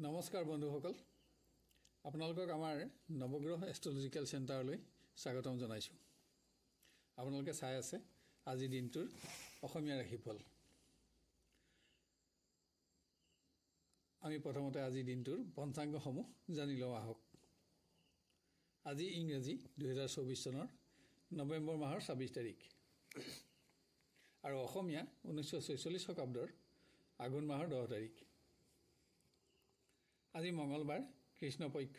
নমস্কাৰ বন্ধুসকল, আপোনালোকক আমাৰ নৱগ্ৰহ এষ্ট্ৰলজিক্যাল চেণ্টাৰলৈ স্বাগতম জনাইছোঁ। আপোনালোকে চাই আছে আজি দিনটোৰ অসমীয়া ৰাশিফল। আমি প্ৰথমতে আজি দিনটোৰ পঞ্চাংগসমূহ জানি লওঁ আহক। আজি ইংৰাজী 2024 চনৰ নৱেম্বৰ মাহৰ 26 তাৰিখ আৰু অসমীয়া 1946 শকাব্দৰ আঘোণ মাহৰ 10 তাৰিখ। আজি মঙলবাৰ, কৃষ্ণপক্ষ,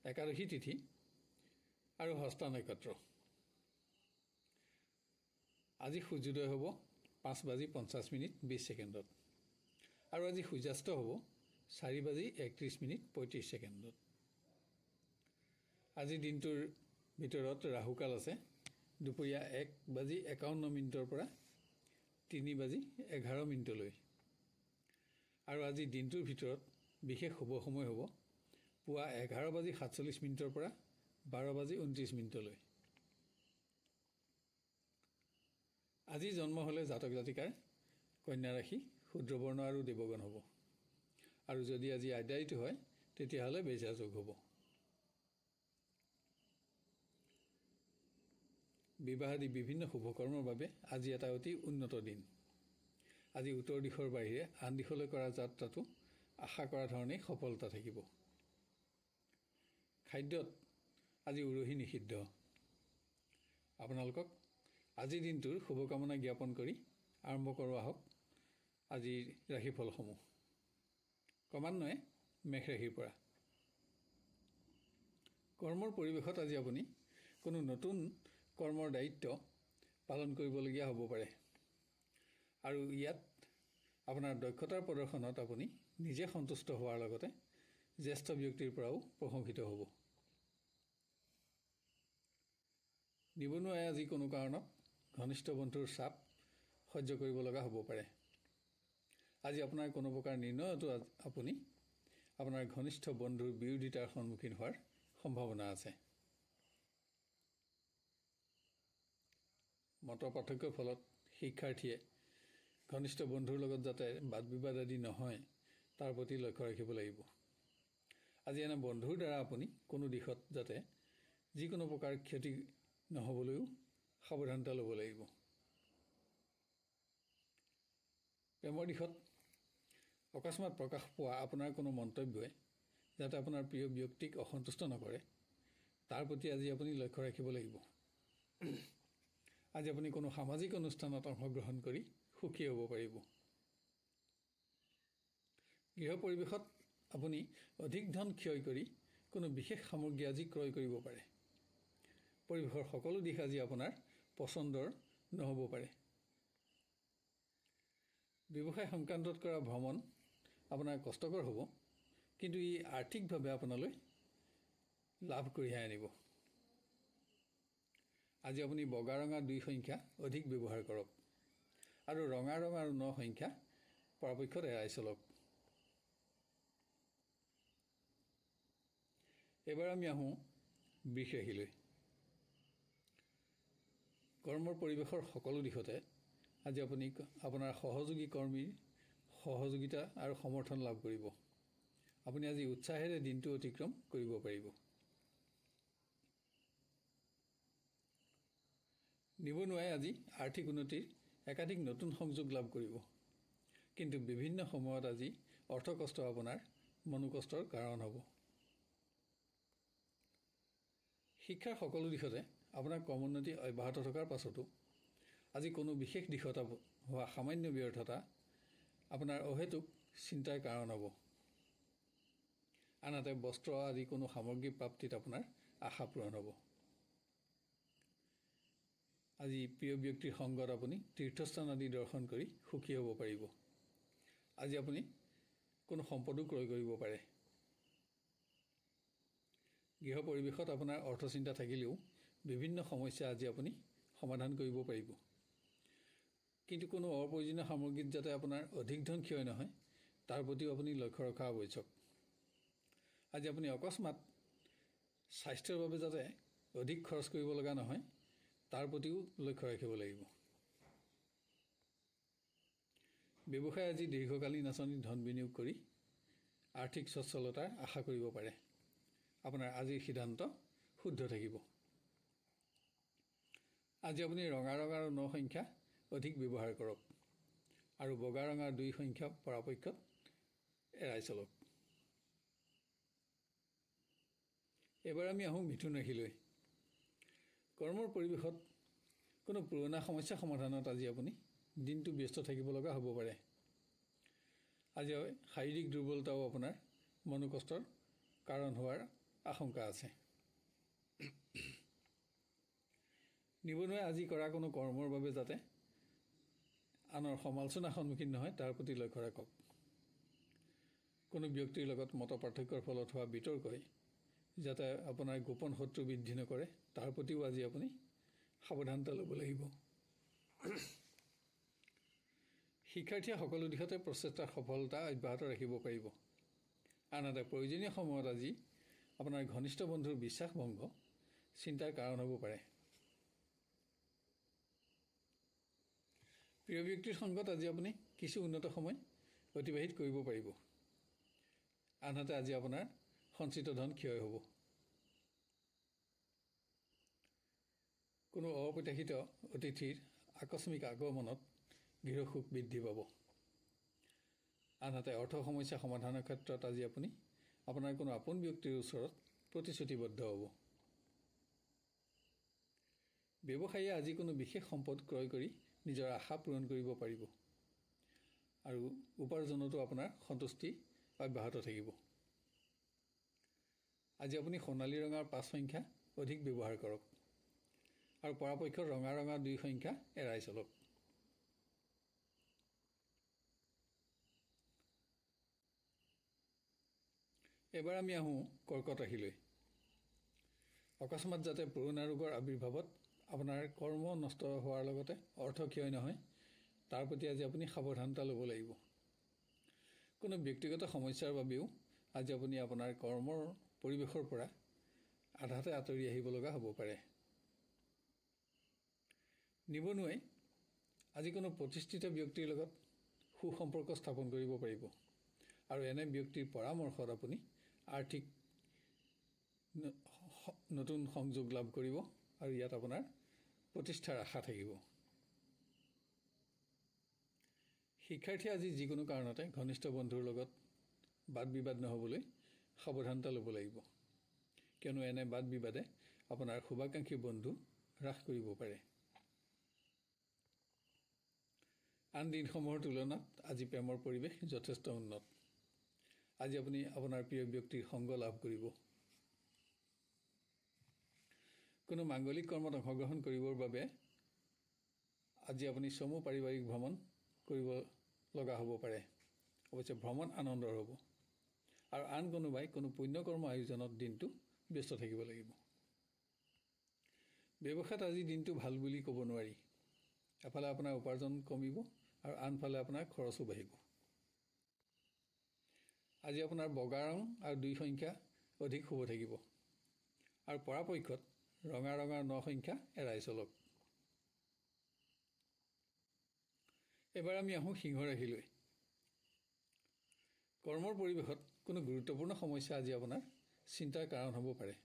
একাদশী তিথি আৰু হস্তা নক্ষত্ৰ। আজি সূৰ্যোদয় হ'ব 5:50 আৰু আজি সূৰ্যাস্ত হ'ব 4:31 আজি দিনটোৰ ভিতৰত ৰাহুকাল আছে দুপৰীয়া 1:51 পৰা 3:11 আৰু আজি দিনটোৰ ভিতৰত বিশেষ শুভ সময় হ'ব পুৱা 11:47 পৰা 12:29। আজি জন্ম হ'লে জাতক জাতিকাৰ কন্যা ৰাশি, শূদ্ৰবৰ্ণ আৰু দেৱগণ হ'ব। আৰু যদি আজি আদ্যায়িত হয় তেতিয়াহ'লে বেজা যোগ হ'ব। বিবাহ আদি বিভিন্ন শুভকৰ্মৰ বাবে আজি এটা অতি উন্নত দিন। আজি উত্তৰ দিশৰ বাহিৰে আন দিশলৈ কৰা যাত্ৰাটো আশা কৰা ধৰণে সফলতা থাকিব। খাদ্যত আজি উৰহী নিষিদ্ধ। আপোনালোকক আজিৰ দিনটোৰ শুভকামনা জ্ঞাপন কৰি আৰম্ভ কৰোঁ আহক আজিৰ ৰাশিফলসমূহ। ক্ৰমান্বয়ে মেষ ৰাশিৰ পৰা। কৰ্মৰ পৰিৱেশত আজি আপুনি কোনো নতুন কৰ্মৰ দায়িত্ব পালন কৰিবলগীয়া হ'ব পাৰে আৰু ইয়াত আপোনাৰ দক্ষতাৰ প্ৰদৰ্শনত আপুনি নিজে সন্তুষ্ট হোৱাৰ লগতে জ্যেষ্ঠ ব্যক্তিৰ পৰাও প্ৰশংসিত হ'ব। নিবনুৱাই আজি কোনো কাৰণত ঘনিষ্ঠ বন্ধুৰ চাপ সহ্য কৰিব লগা হ'ব পাৰে। আজি আপোনাৰ কোনো প্ৰকাৰ নিৰ্ণয়তো আপুনি আপোনাৰ ঘনিষ্ঠ বন্ধুৰ বিৰোধিতাৰ সন্মুখীন হোৱাৰ সম্ভাৱনা আছে। মতৰ পাৰ্থক্যৰ ফলত শিক্ষাৰ্থীয়ে ঘনিষ্ঠ বন্ধুৰ লগত যাতে বাদ বিবাদ আদি নহয় তাৰ প্ৰতি লক্ষ্য ৰাখিব লাগিব। আজি এনে বন্ধুৰ দ্বাৰা আপুনি কোনো দিশত যাতে যিকোনো প্ৰকাৰ ক্ষতি নহ'বলৈও সাৱধানতা ল'ব লাগিব। প্ৰেমৰ দিশত অকস্মাত প্ৰকাশ পোৱা আপোনাৰ কোনো মন্তব্যই যাতে আপোনাৰ প্ৰিয় ব্যক্তিক অসন্তুষ্ট নকৰে তাৰ প্ৰতি আজি আপুনি লক্ষ্য ৰাখিব লাগিব। আজি আপুনি কোনো সামাজিক অনুষ্ঠানত অংশগ্ৰহণ কৰি সুখী হ'ব পাৰিব। গৃহ পৰিৱেশত আপুনি অধিক ধন ক্ষয় কৰি কোনো বিশেষ সামগ্ৰী আজি ক্ৰয় কৰিব পাৰে। পৰিৱেশৰ সকলো দিশ আজি আপোনাৰ পচন্দৰ নহ'ব পাৰে। ব্যৱসায় সংক্ৰান্তত কৰা ভ্ৰমণ আপোনাৰ কষ্টকৰ হ'ব, কিন্তু ই আৰ্থিকভাৱে আপোনালৈ লাভ কঢ়িয়াই আনিব। আজি আপুনি বগা ৰঙা 2 সংখ্যা অধিক ব্যৱহাৰ কৰক আৰু ৰঙা ৰং আৰু 9 সংখ্যা পৰাপক্ষত এৰাই চলক। এবাৰ আমি আহোঁ বৃষ ৰাশিলৈ। কৰ্মৰ পৰিৱেশৰ সকলো দিশতে আজি আপুনি আপোনাৰ সহযোগী কৰ্মীৰ সহযোগিতা আৰু সমৰ্থন লাভ কৰিব। আপুনি আজি উৎসাহেৰে দিনটো অতিক্ৰম কৰিব পাৰিব। নিবনুৱাই আজি আৰ্থিক উন্নতিৰ একাধিক নতুন সংযোগ লাভ কৰিব, কিন্তু বিভিন্ন সময়ত আজি অৰ্থকষ্ট আপোনাৰ মনোকষ্টৰ কাৰণ হ'ব। শিক্ষাৰ সকলো দিশতে আপোনাৰ ক্ৰমোন্নতি অব্যাহত থকাৰ পাছতো আজি কোনো বিশেষ দিশত হোৱা সামান্য ব্যৰ্থতা আপোনাৰ অহেতুক চিন্তাৰ কাৰণ হ'ব। আনহাতে বস্ত্ৰ আদি কোনো সামগ্ৰী প্ৰাপ্তিত আপোনাৰ আশা পূৰণ হ'ব। আজি প্ৰিয় ব্যক্তিৰ সংগত আপুনি তীৰ্থস্থান আদি দৰ্শন কৰি সুখী হ'ব পাৰিব। আজি আপুনি কোনো সম্পদো ক্ৰয় কৰিব পাৰে। গৃহ পৰিৱেশত আপোনাৰ অৰ্থচিন্তা থাকিলেও বিভিন্ন সমস্যা আজি আপুনি সমাধান কৰিব পাৰিব, কিন্তু কোনো অপ্ৰয়োজনীয় সামগ্ৰীত যাতে আপোনাৰ অধিক ধন ক্ষয় নহয় তাৰ প্ৰতিও আপুনি লক্ষ্য ৰখা আৱশ্যক। আজি আপুনি অকস্মাত স্বাস্থ্যৰ বাবে যাতে অধিক খৰচ কৰিব লগা নহয় তাৰ প্ৰতিও লক্ষ্য ৰাখিব লাগিব। ব্যৱসায় আজি দীৰ্ঘকালীন আঁচনি ধন বিনিয়োগ কৰি আৰ্থিক সচ্ছলতাৰ আশা কৰিব পাৰে। আপোনাৰ আজিৰ সিদ্ধান্ত শুদ্ধ থাকিব। আজি আপুনি ৰঙা ৰং আৰু 9 সংখ্যা অধিক ব্যৱহাৰ কৰক আৰু বগা ৰং আৰু 2 সংখ্যা পৰাপক্ষত এৰাই চলক। এবাৰ আমি আহোঁ মিথুন ৰাশিলৈ। কৰ্মৰ পৰিৱেশত কোনো পুৰণা সমস্যা সমাধানত আজি আপুনি দিনটো ব্যস্ত থাকিব লগা হ'ব পাৰে। আজি শাৰীৰিক দুৰ্বলতাও আপোনাৰ মনোকষ্টৰ কাৰণ হোৱাৰ আশংকা আছে। নিবনুৱাই আজি কৰা কোনো কৰ্মৰ বাবে যাতে আনৰ সমালোচনাৰ সন্মুখীন নহয় তাৰ প্ৰতি লক্ষ্য ৰাখক। কোনো ব্যক্তিৰ লগত মত পাৰ্থক্যৰ ফলত হোৱা বিতৰ্কই যাতে আপোনাৰ গোপন শত্ৰু বৃদ্ধি নকৰে তাৰ প্ৰতিও আজি আপুনি সাৱধানতা ল'ব লাগিব। শিক্ষাৰ্থীয়ে সকলো দিশতে প্ৰচেষ্টাৰ সফলতা অব্যাহত ৰাখিব পাৰিব। আনহাতে প্ৰয়োজনীয় সময়ত আজি আপোনাৰ ঘনিষ্ঠ বন্ধুৰ বিশ্বাস ভংগ চিন্তাৰ কাৰণ হ'ব পাৰে। প্ৰিয় ব্যক্তিৰ সংগত আজি আপুনি কিছু উন্নত সময় অতিবাহিত কৰিব পাৰিব। আনহাতে আজি আপোনাৰ সঞ্চিত ধন ক্ষয় হ'ব। কোনো অপ্ৰত্যাশিত অতিথিৰ আকস্মিক আগমনত গৃহসুখ বৃদ্ধি পাব। আনহাতে অৰ্থ সমস্যা সমাধানৰ ক্ষেত্ৰত আজি আপুনি আপোনাৰ কোনো আপোন ব্যক্তিৰ ওচৰত প্ৰতিশ্ৰুতিবদ্ধ হ'ব। ব্যৱসায়ীয়ে আজি কোনো বিশেষ সম্পদ ক্ৰয় কৰি নিজৰ আশা পূৰণ কৰিব পাৰিব আৰু উপাৰ্জনতো আপোনাৰ সন্তুষ্টি অব্যাহত থাকিব। আজি আপুনি সোণালী ৰঙৰ 5 সংখ্যা অধিক ব্যৱহাৰ কৰক আৰু পৰাপক্ষত ৰঙা ৰঙৰ 2 সংখ্যা এৰাই চলক। এবাৰ আমি আহোঁ কৰ্কট ৰাশিলৈ। অকস্মাত যাতে পুৰণা ৰোগৰ আৱিৰ্ভাৱত আপোনাৰ কৰ্ম নষ্ট হোৱাৰ লগতে অৰ্থ ক্ষয় নহয় তাৰ প্ৰতি আজি আপুনি সাৱধানতা ল'ব লাগিব। কোনো ব্যক্তিগত সমস্যাৰ বাবেও আজি আপুনি আপোনাৰ কৰ্মৰ পৰিৱেশৰ পৰা আধাতে আঁতৰি আহিব লগা হ'ব পাৰে। নিবনুৱাই আজি কোনো প্ৰতিষ্ঠিত ব্যক্তিৰ লগত সুসম্পৰ্ক স্থাপন কৰিব পাৰিব আৰু এনে ব্যক্তিৰ পৰামৰ্শত আপুনি আৰ্থিক নতুন সংযোগ লাভ কৰিব আৰু ইয়াত আপোনাৰ প্ৰতিষ্ঠাৰ আশা থাকিব। শিক্ষাৰ্থীয়ে আজি যিকোনো কাৰণতে ঘনিষ্ঠ বন্ধুৰ লগত বাদ বিবাদ নহ'বলৈ সাৱধানতা ল'ব লাগিব, কিয়নো এনে বাদ বিবাদে আপোনাৰ শুভাকাংক্ষী বন্ধু হ্ৰাস কৰিব পাৰে। আন দিনসমূহৰ তুলনাত আজি প্ৰেমৰ পৰিৱেশ যথেষ্ট উন্নত। আজি আপুনি আপোনাৰ প্ৰিয় ব্যক্তিৰ সংগ লাভ কৰিব। কোনো মাংগলিক কৰ্মত অংশগ্ৰহণ কৰিবৰ বাবে আজি আপুনি চমু পাৰিবাৰিক ভ্ৰমণ কৰিব লগা হ'ব পাৰে। অৱশ্যে ভ্ৰমণ আনন্দৰ হ'ব আৰু আন কোনোবাই কোনো পুণ্যকৰ্ম আয়োজনত দিনটো ব্যস্ত থাকিব লাগিব। ব্যৱসায়ত আজি দিনটো ভাল বুলি ক'ব নোৱাৰি। এফালে আপোনাৰ উপাৰ্জন কমিব আৰু আনফালে আপোনাৰ খৰচো বাঢ়িব। আজি আপোনাৰ বগা ৰং আৰু 2 সংখ্যা অধিক শুভ থাকিব আৰু পৰাপক্ষত ৰঙা ৰঙৰ 9 সংখ্যা এৰাই চলক। এবাৰ আমি আহোঁ সিংহ ৰাশিলৈ। কৰ্মৰ পৰিৱেশত কোনো গুৰুত্বপূৰ্ণ সমস্যা আজি আপোনাৰ চিন্তাৰ কাৰণ হ'ব পাৰে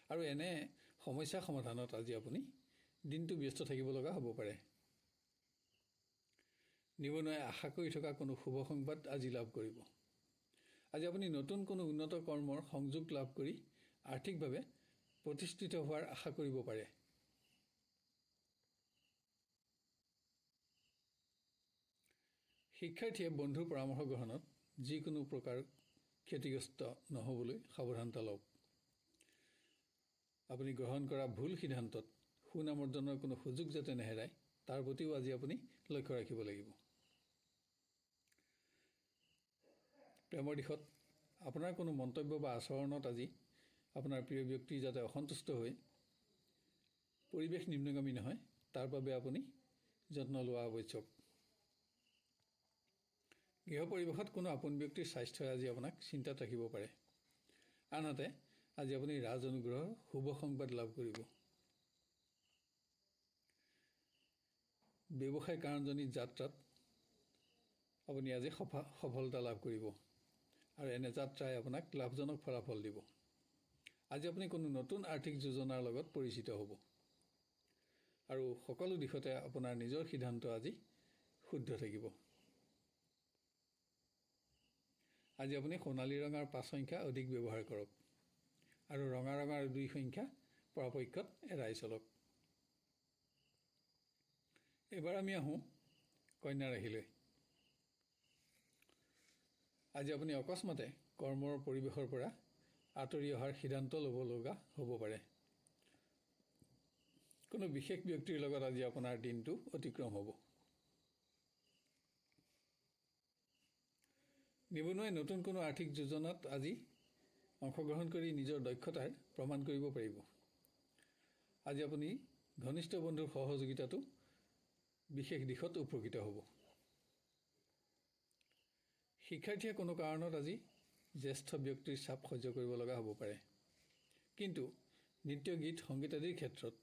আৰু এনে সমস্যা সমাধানত আজি আপুনি দিনটো ব্যস্ত থাকিব লগা হ'ব পাৰে। নিবনুৱাই আশা কৰি থকা কোনো শুভ সংবাদ আজি লাভ কৰিব। আজি আপুনি নতুন কোনো উন্নত কৰ্মৰ সংযোগ লাভ কৰি আৰ্থিকভাৱে প্ৰতিষ্ঠিত হোৱাৰ আশা কৰিব পাৰে। শিক্ষাৰ্থীয়ে বন্ধুৰ পৰামৰ্শ গ্ৰহণত যিকোনো প্ৰকাৰ ক্ষতিগ্ৰস্ত নহ'বলৈ সাৱধানতা লওক। আপুনি গ্ৰহণ কৰা ভুল সিদ্ধান্তত সুনাম অৰ্জনৰ কোনো সুযোগ যাতে নেহেৰায় তাৰ প্ৰতিও আজি আপুনি লক্ষ্য ৰাখিব লাগিব। প্ৰেমৰ দিশত আপোনাৰ কোনো মন্তব্য বা আচৰণত আজি আপোনাৰ প্ৰিয় ব্যক্তি যাতে অসন্তুষ্ট হৈ পৰিৱেশ নিম্নগামী নহয় তাৰ বাবে আপুনি যত্ন লোৱা আৱশ্যক। গৃহ পৰিৱেশত কোনো আপোন ব্যক্তিৰ স্বাস্থ্যই আজি আপোনাক চিন্তাত ৰাখিব পাৰে। আনহাতে আজি আপুনি ৰাজ অনুগ্ৰহৰ শুভ সংবাদ লাভ কৰিব। ব্যৱসায় কাৰণজনী যাত্ৰাত আপুনি আজি সফলতা লাভ কৰিব আৰু এনে যাত্ৰাই আপোনাক লাভজনক ফলাফল দিব। আজি আপুনি কোনো নতুন আৰ্থিক যোজনাৰ লগত পৰিচিত হ'ব আৰু সকলো দিশতে আপোনাৰ নিজৰ সিদ্ধান্ত আজি শুদ্ধ থাকিব। আজি আপুনি সোণালী ৰঙৰ 5 সংখ্যা অধিক ব্যৱহাৰ কৰক আৰু ৰঙা ৰঙৰ 2 সংখ্যা পৰাপক্ষত এৰাই চলক। এবাৰ আমি আহোঁ কন্যা ৰাশিলৈ। আজি আপুনি অকস্মাতে কৰ্মৰ পৰিৱেশৰ পৰা আঁতৰি অহাৰ সিদ্ধান্ত ল'ব লগা হ'ব পাৰে। কোনো বিশেষ ব্যক্তিৰ লগত আজি আপোনাৰ দিনটো অতিক্ৰম হ'ব। নিবনুৱাই নতুন কোনো আৰ্থিক যোজনাত আজি অংশগ্ৰহণ কৰি নিজৰ দক্ষতাৰ প্ৰমাণ কৰিব পাৰিব। আজি আপুনি ঘনিষ্ঠ বন্ধুৰ সহযোগিতাটো বিশেষ দিশত উপকৃত হ'ব। শিক্ষাৰ্থীয়ে কোনো কাৰণত আজি জ্যেষ্ঠ ব্যক্তিৰ চাপ সহ্য কৰিব লগা হ'ব পাৰে, কিন্তু নৃত্য গীত সংগীত আদিৰ ক্ষেত্ৰত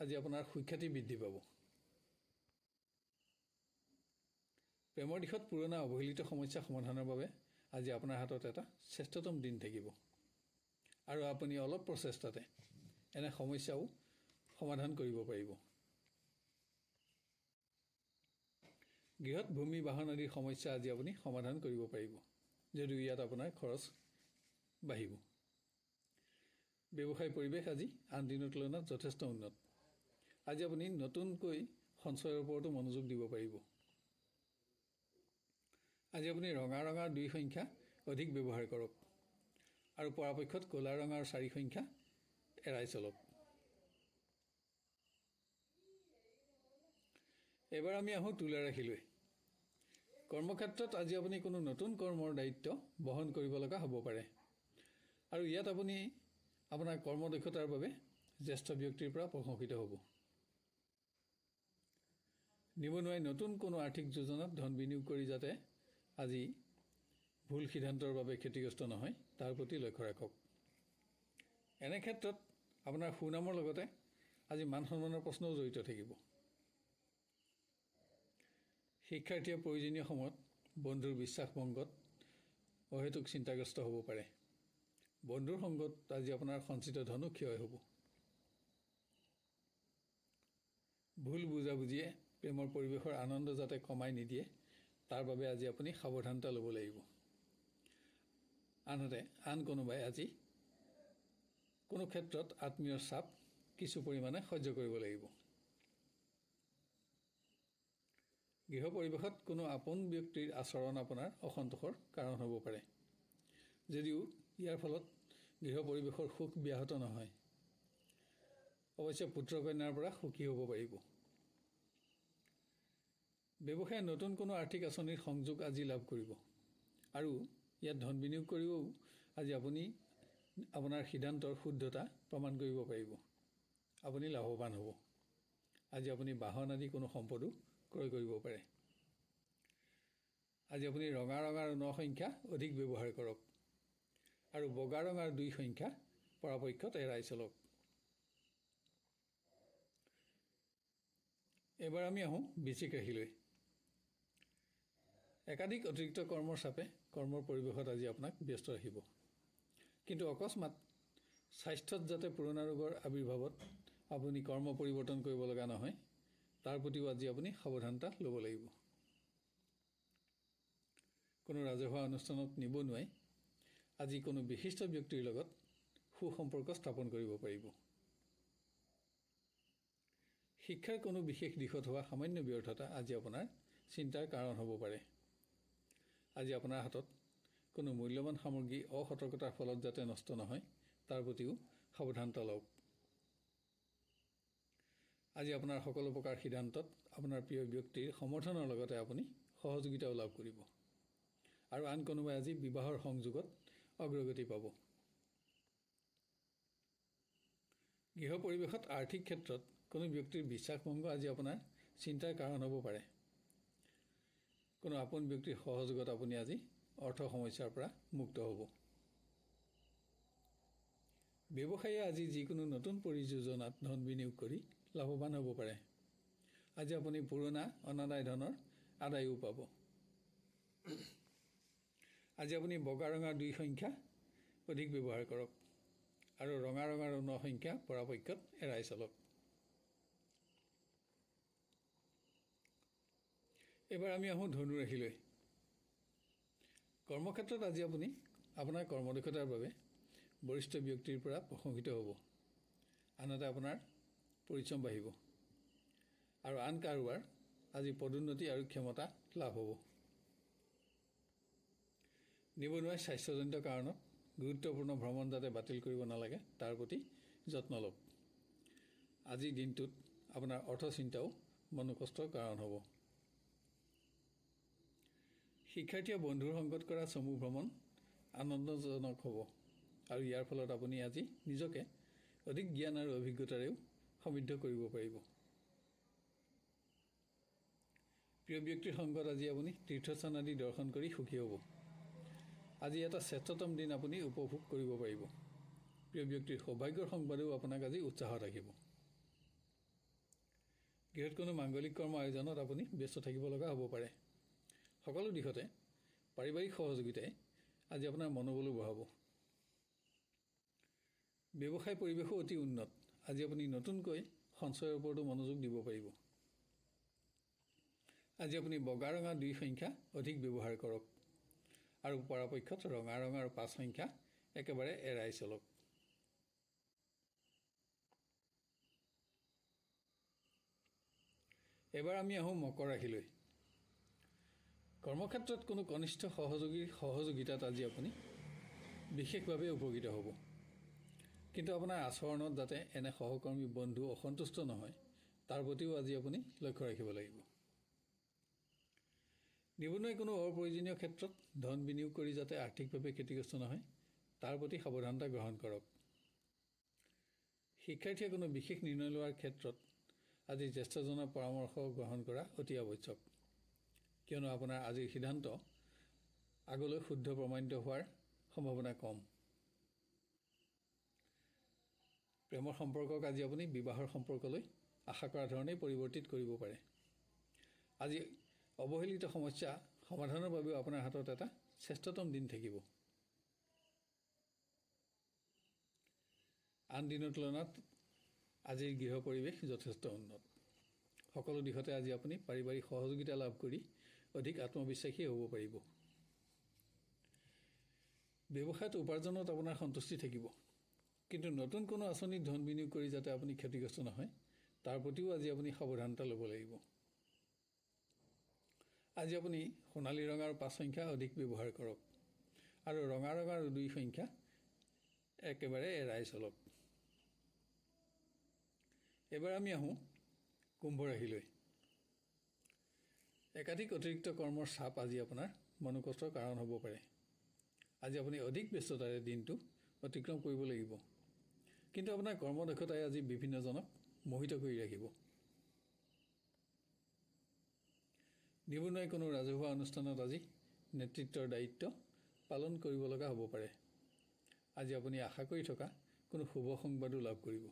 আজি আপোনাৰ সুখ্যাতি বৃদ্ধি পাব। প্ৰেমৰ দিশত পুৰণা অৱহেলিত সমস্যা সমাধানৰ বাবে আজি আপোনাৰ হাতত এটা শ্ৰেষ্ঠতম দিন থাকিব আৰু আপুনি অলপ প্ৰচেষ্টাতে এনে সমস্যাও সমাধান কৰিব পাৰিব। গৃহত ভূমি বাহন আদিৰ সমস্যা আজি আপুনি সমাধান কৰিব পাৰিব, যদিও ইয়াত আপোনাৰ খৰচ বাঢ়িব। ব্যৱসায় পৰিৱেশ আজি আন দিনৰ তুলনাত যথেষ্ট উন্নত। আজি আপুনি নতুনকৈ সঞ্চয়ৰ ওপৰতো মনোযোগ দিব পাৰিব। আজি আপুনি ৰঙা ৰঙৰ 2 সংখ্যা অধিক ব্যৱহাৰ কৰক আৰু পৰাপক্ষত ক'লা ৰঙৰ 4 সংখ্যা এৰাই চলক। এবাৰ আমি আহোঁ তুলা ৰাশিলৈ। কৰ্মক্ষেত্ৰত আজি আপুনি কোনো নতুন কৰ্মৰ দায়িত্ব বহন কৰিব লগা হ'ব পাৰে আৰু ইয়াত আপুনি আপোনাৰ কৰ্মদক্ষতাৰ বাবে জ্যেষ্ঠ ব্যক্তিৰ পৰা প্ৰশংসিত হ'ব। নিবনুৱাই নতুন কোনো আৰ্থিক যোজনাত ধন বিনিয়োগ কৰি যাতে আজি ভুল সিদ্ধান্তৰ বাবে ক্ষতিগ্ৰস্ত নহয় তাৰ প্ৰতি লক্ষ্য ৰাখক। এনে ক্ষেত্ৰত আপোনাৰ সুনামৰ লগতে আজি মান সন্মানৰ প্ৰশ্নও জড়িত থাকিব। শিক্ষাৰ্থীয়ে প্ৰয়োজনীয় সময়ত বন্ধুৰ বিশ্বাসভংগত অহেতুক চিন্তাগ্ৰস্ত হ'ব পাৰে। বন্ধুৰ সংগত আজি আপোনাৰ সঞ্চিত ধনো ক্ষয় হ'ব। ভুল বুজাবুজিয়ে প্ৰেমৰ পৰিৱেশৰ আনন্দ যাতে কমাই নিদিয়ে তাৰ বাবে আজি আপুনি সাৱধানতা ল'ব লাগিব। আনহাতে আন কোনোবাই আজি কোনো ক্ষেত্ৰত আত্মীয়ৰ চাপ কিছু পৰিমাণে সহ্য কৰিব লাগিব। গৃহ পৰিৱেশত কোনো আপোন ব্যক্তিৰ আচৰণ আপোনাৰ অসন্তোষৰ কাৰণ হ'ব পাৰে, যদিও ইয়াৰ ফলত গৃহ পৰিৱেশৰ সুখ ব্যাহত নহয়। অৱশ্যে পুত্ৰ কন্যাৰ পৰা সুখী হ'ব পাৰিব। ব্যৱসায়ে নতুন কোনো আৰ্থিক আঁচনিৰ সংযোগ আজি লাভ কৰিব আৰু ইয়াত ধন বিনিয়োগ কৰিও আজি আপুনি আপোনাৰ সিদ্ধান্তৰ শুদ্ধতা প্ৰমাণ কৰিব পাৰিব। আপুনি লাভৱান হ'ব। আজি আপুনি বাহন আদি কোনো সম্পদো ক্ৰয় কৰিব পাৰে। আজি আপুনি ৰঙা ৰঙৰ 9 সংখ্যা অধিক ব্যৱহাৰ কৰক আৰু বগা ৰঙৰ 2 সংখ্যা পৰাপক্ষত এৰাই চলক। এবাৰ আমি আহোঁ বৃশ্চিক ৰাশিলৈ। একাধিক অতিৰিক্ত কৰ্মৰ চাপে কৰ্মৰ পৰিৱেশত আজি আপোনাক ব্যস্ত ৰাখিব, কিন্তু অকস্মাত স্বাস্থ্যত যাতে পুৰণা ৰোগৰ আৱিৰ্ভাৱত আপুনি কৰ্ম পৰিৱৰ্তন কৰিব লগা নহয় তাৰ প্ৰতিও আজি আপুনি সাৱধানতা ল'ব লাগিব। কোনো ৰাজহুৱা অনুষ্ঠানত নিবনুৱাই আজি কোনো বিশিষ্ট ব্যক্তিৰ লগত সুসম্পৰ্ক স্থাপন কৰিব পাৰিব। শিক্ষাৰ কোনো বিশেষ দিশত হোৱা সামান্য ব্যৰ্থতা আজি আপোনাৰ চিন্তাৰ কাৰণ হ'ব পাৰে। আজি আপোনাৰ হাতত কোনো মূল্যৱান সামগ্ৰী অসতৰ্কতাৰ ফলত যাতে নষ্ট নহয় তাৰ প্ৰতিও সাৱধানতা লওক। আজি আপোনাৰ সকলো প্ৰকাৰ সিদ্ধান্তত আপোনাৰ প্ৰিয় ব্যক্তিৰ সমৰ্থনৰ লগতে আপুনি সহযোগিতাও লাভ কৰিব আৰু আন কোনোবাই আজি বিবাহৰ সংযোগত অগ্ৰগতি পাব। গৃহ পৰিৱেশত আৰ্থিক ক্ষেত্ৰত কোনো ব্যক্তিৰ বিশ্বাসভংগ আজি আপোনাৰ চিন্তাৰ কাৰণ হ'ব পাৰে। কোনো আপোন ব্যক্তিৰ সহযোগত আপুনি আজি অৰ্থ সমস্যাৰ পৰা মুক্ত হ'ব। ব্যৱসায়ীয়ে আজি যিকোনো নতুন পৰিযোজনাত ধন বিনিয়োগ কৰি লাভৱান হ'ব পাৰে। আজি আপুনি পুৰণা অনাদায় ধনৰ আদায়ও পাব। আজি আপুনি বগা ৰঙা 2 সংখ্যা অধিক ব্যৱহাৰ কৰক আৰু ৰঙা ৰঙা 9 সংখ্যা পৰাপক্ষত এৰাই চলক। এবাৰ আমি আহোঁ ধনু ৰাশিলৈ। কৰ্মক্ষেত্ৰত আজি আপুনি আপোনাৰ কৰ্মদক্ষতাৰ বাবে বৰিষ্ঠ ব্যক্তিৰ পৰা প্ৰশংসিত হ'ব। আনহাতে আপোনাৰ পৰিশ্ৰম বাঢ়িব আৰু আন কাৰোবাৰ আজি পদোন্নতি আৰু ক্ষমতা লাভ হ'ব। নিবনুৱাই স্বাস্থ্যজনিত কাৰণত গুৰুত্বপূৰ্ণ ভ্ৰমণ যাতে বাতিল কৰিব নালাগে তাৰ প্ৰতি যত্ন লওক। আজিৰ দিনটোত আপোনাৰ অৰ্থচিন্তাও মনোকষ্টৰ কাৰণ হ'ব। শিক্ষাৰ্থীয়ে বন্ধুৰ সংগত কৰা চমু ভ্ৰমণ আনন্দজনক হ'ব আৰু ইয়াৰ ফলত আপুনি আজি নিজকে অধিক জ্ঞান আৰু অভিজ্ঞতাৰেও সমৃদ্ধ কৰিব পাৰিব। প্ৰিয় ব্যক্তিৰ সংগত আজি আপুনি তীৰ্থস্থান আদি দৰ্শন কৰি সুখী হ'ব। আজি এটা শ্ৰেষ্ঠতম দিন আপুনি উপভোগ কৰিব পাৰিব। প্ৰিয় ব্যক্তিৰ সৌভাগ্যৰ সংবাদেও আপোনাক আজি উৎসাহত ৰাখিব। গৃহত কোনো মাংগলিক কৰ্ম আয়োজনত আপুনি ব্যস্ত থাকিব লগা হ'ব পাৰে। সকলো দিশতে পাৰিবাৰিক সহযোগিতাই আজি আপোনাৰ মনোবলো বঢ়াব। ব্যৱসায় পৰিৱেশো অতি উন্নত। আজি আপুনি নতুনকৈ সঞ্চয়ৰ ওপৰতো মনোযোগ দিব পাৰিব। আজি আপুনি বগা ৰঙা 2 সংখ্যা অধিক ব্যৱহাৰ কৰক আৰু পৰাপক্ষত ৰঙা ৰঙা 5 সংখ্যা একেবাৰে এৰাই চলক। এবাৰ আমি আহোঁ মকৰ ৰাশিলৈ। কৰ্মক্ষেত্ৰত কোনো কনিষ্ঠ সহযোগীৰ সহযোগিতাত আজি আপুনি বিশেষভাৱে উপকৃত হ'ব। কিন্তু আপোনাৰ আচৰণত যাতে এনে সহকৰ্মী বন্ধু অসন্তুষ্ট নহয় তাৰ প্ৰতিও আজি আপুনি লক্ষ্য ৰাখিব লাগিব। নিবনুৱাই কোনো অপ্ৰয়োজনীয় ক্ষেত্ৰত ধন বিনিয়োগ কৰি যাতে আৰ্থিকভাৱে ক্ষতিগ্ৰস্ত নহয় তাৰ প্ৰতি সাৱধানতা গ্ৰহণ কৰক। শিক্ষাৰ্থীয়ে কোনো বিশেষ নিৰ্ণয় লোৱাৰ ক্ষেত্ৰত আজি জ্যেষ্ঠজনৰ পৰামৰ্শ গ্ৰহণ কৰা অতি আৱশ্যক, কিয়নো আপোনাৰ আজিৰ সিদ্ধান্ত আগলৈ শুদ্ধ প্ৰমাণিত হোৱাৰ সম্ভাৱনা কম। প্ৰেমৰ সম্পৰ্কক আজি আপুনি বিবাহৰ সম্পৰ্কলৈ আশা কৰা ধৰণেই পৰিৱৰ্তিত কৰিব পাৰে। আজি অৱহেলিত সমস্যা সমাধানৰ বাবেও আপোনাৰ হাতত এটা শ্ৰেষ্ঠতম দিন থাকিব। আন দিনৰ তুলনাত আজিৰ গৃহ পৰিৱেশ যথেষ্ট উন্নত। সকলো দিশতে আজি আপুনি পাৰিবাৰিক সহযোগিতা লাভ কৰি অধিক আত্মবিশ্বাসী হ'ব পাৰিব। ব্যৱসায়ত উপাৰ্জনত আপোনাৰ সন্তুষ্টি থাকিব, কিন্তু নতুন কোনো আঁচনিত ধন বিনিয়োগ কৰি যাতে আপুনি ক্ষতিগ্ৰস্ত নহয় তাৰ প্ৰতিও আজি আপুনি সাৱধানতা ল'ব লাগিব। আজি আপুনি সোণালী ৰঙাৰ 5 সংখ্যা অধিক ব্যৱহাৰ কৰক আৰু ৰঙা ৰঙাৰ 2 সংখ্যা একেবাৰে এৰাই চলক। এবাৰ আমি আহোঁ কুম্ভ ৰাশিলৈ। একাধিক অতিৰিক্ত কৰ্মৰ চাপ আজি আপোনাৰ মনোকষ্টৰ কাৰণ হ'ব পাৰে। আজি আপুনি অধিক ব্যস্ততাৰে দিনটো অতিক্ৰম কৰিব লাগিব, কিন্তু আপোনাৰ কৰ্মদক্ষতাই আজি বিভিন্নজনক মোহিত কৰি ৰাখিব। নিবনুৱাই কোনো ৰাজহুৱা অনুষ্ঠানত আজি নেতৃত্বৰ দায়িত্ব পালন কৰিব লগা হ'ব পাৰে। আজি আপুনি আশা কৰি থকা কোনো শুভ সংবাদো লাভ কৰিব।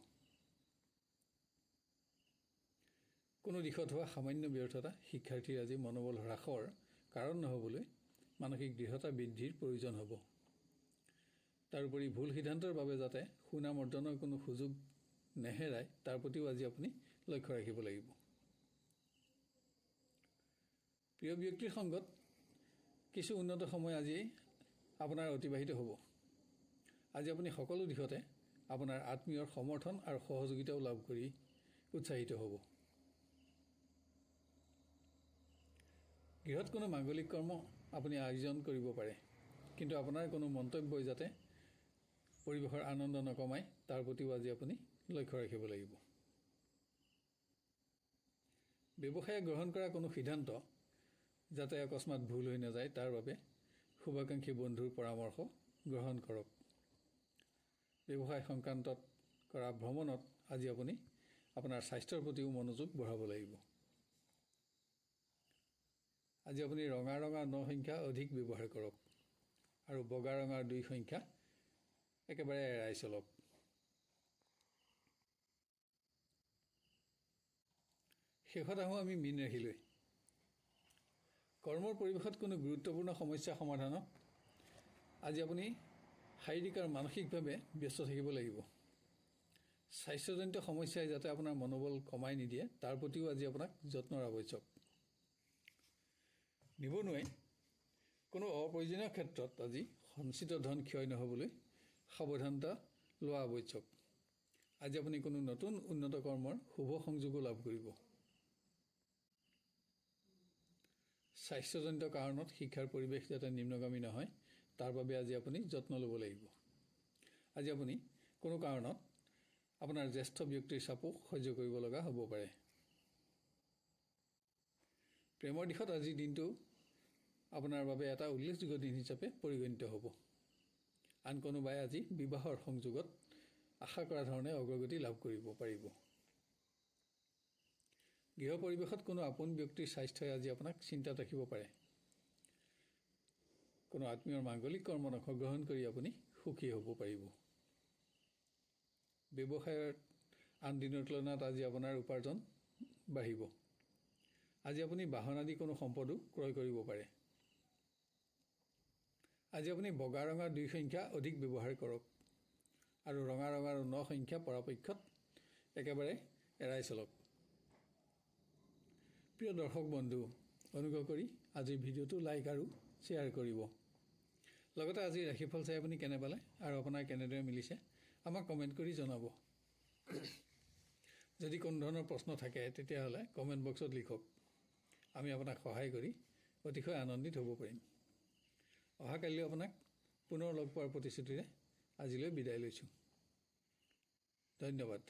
কোনো দিশত হোৱা সামান্য ব্যৰ্থতা শিক্ষাৰ্থীৰ আজি মনোবল হ্ৰাসৰ কাৰণ নহ'বলৈ মানসিক দৃঢ়তা বৃদ্ধিৰ প্ৰয়োজন হ'ব। তাৰোপৰি ভুল সিদ্ধান্তৰ বাবে যাতে সুনাম অৰ্জনৰ কোনো সুযোগ নেহেৰায় তাৰ প্ৰতিও আজি আপুনি লক্ষ্য ৰাখিব লাগিব। প্ৰিয় ব্যক্তিৰ সংগত কিছু উন্নত সময় আজি আপোনাৰ অতিবাহিত হ'ব। আজি আপুনি সকলো দিশতে আপোনাৰ আত্মীয়ৰ সমৰ্থন আৰু সহযোগিতাও লাভ কৰি উৎসাহিত হ'ব। গৃহত কোনো মাংগলিক কৰ্ম আপুনি আয়োজন কৰিব পাৰে, কিন্তু আপোনাৰ কোনো মন্তব্যই যাতে পৰিৱেশৰ আনন্দ নকমায় তাৰ প্ৰতিও আজি আপুনি লক্ষ্য ৰাখিব লাগিব। ব্যৱসায়ে গ্ৰহণ কৰা কোনো সিদ্ধান্ত যাতে অকস্মাত ভুল হৈ নাযায় তাৰ বাবে শুভাকাংক্ষী বন্ধুৰ পৰামৰ্শ গ্ৰহণ কৰক। ব্যৱসায় সংক্ৰান্তত কৰা ভ্ৰমণত আজি আপুনি আপোনাৰ স্বাস্থ্যৰ প্ৰতিও মনোযোগ বঢ়াব লাগিব। আজি আপুনি ৰঙা ৰঙা 9 সংখ্যা অধিক ব্যৱহাৰ কৰক আৰু বগা ৰঙাৰ 2 সংখ্যা একেবাৰে এৰাই চলক। শেষত আহোঁ আমি মীন ৰাশিলৈ। কৰ্মৰ পৰিৱেশত কোনো গুৰুত্বপূৰ্ণ সমস্যা সমাধানত আজি আপুনি শাৰীৰিক আৰু মানসিকভাৱে ব্যস্ত থাকিব লাগিব। স্বাস্থ্যজনিত সমস্যাই যাতে আপোনাৰ মনোবল কমাই নিদিয়ে তাৰ প্ৰতিও আজি আপোনাক যত্নৰ আৱশ্যক। নিবনুৱাই কোনো অপ্ৰয়োজনীয় ক্ষেত্ৰত আজি সঞ্চিত ধন ক্ষয় নহ'বলৈ সাৱধানতা লোৱা আৱশ্যক। আজি আপুনি কোনো নতুন উন্নত কৰ্মৰ শুভ সংযোগো লাভ কৰিব। স্বাস্থ্যজনিত কাৰণত শিক্ষাৰ পৰিৱেশ যাতে নিম্নগামী নহয় তাৰ বাবে আজি আপুনি যত্ন ল'ব লাগিব। আজি আপুনি কোনো কাৰণত আপোনাৰ জ্যেষ্ঠ ব্যক্তিৰ চাপো সহ্য কৰিব লগা হ'ব পাৰে। প্ৰেমৰ দিশত আজিৰ দিনটো আপোনাৰ বাবে এটা উল্লেখযোগ্য দিন হিচাপে পৰিগণিত হ'ব। আন কোনোবাই আজি বিবাহৰ সংযোগত আশা কৰা ধৰণে অগ্ৰগতি লাভ কৰিব পাৰিব। গৃহ পৰিৱেশত কোনো আপোন ব্যক্তিৰ স্বাস্থ্যই আজি আপোনাক চিন্তাত ৰাখিব পাৰে। কোনো আত্মীয়ৰ মাংগলিক কৰ্মত অংশগ্ৰহণ কৰি আপুনি সুখী হ'ব পাৰিব। ব্যৱসায়ত আন দিনৰ তুলনাত আজি আপোনাৰ উপাৰ্জন বাঢ়িব। আজি আপুনি বাহন আদি কোনো সম্পদো ক্ৰয় কৰিব পাৰে। আজি আপুনি বগা ৰঙা 2 সংখ্যা অধিক ব্যৱহাৰ কৰক আৰু ৰঙা ৰঙা 9 সংখ্যা পৰাপক্ষত একেবাৰে এৰাই চলক। প্ৰিয় দৰ্শক বন্ধু, অনুগ্ৰহ কৰি আজিৰ ভিডিঅ'টো লাইক আৰু শ্বেয়াৰ কৰিব। লগতে আজি ৰাশিফল চাই আপুনি কেনে পালে আৰু আপোনাৰ কেনেদৰে মিলিছে আমাক কমেণ্ট কৰি জনাব। যদি কোনো ধৰণৰ প্ৰশ্ন থাকে তেতিয়াহ'লে কমেণ্ট বক্সত লিখক। আমি আপোনাক সহায় কৰি অতিশয় আনন্দিত হ'ব পাৰিম। অহাকালি আপোনাক পুনৰ লগ পোৱাৰ প্ৰতিশ্ৰুতিৰে আজিলৈ বিদায় লৈছোঁ। ধন্যবাদ।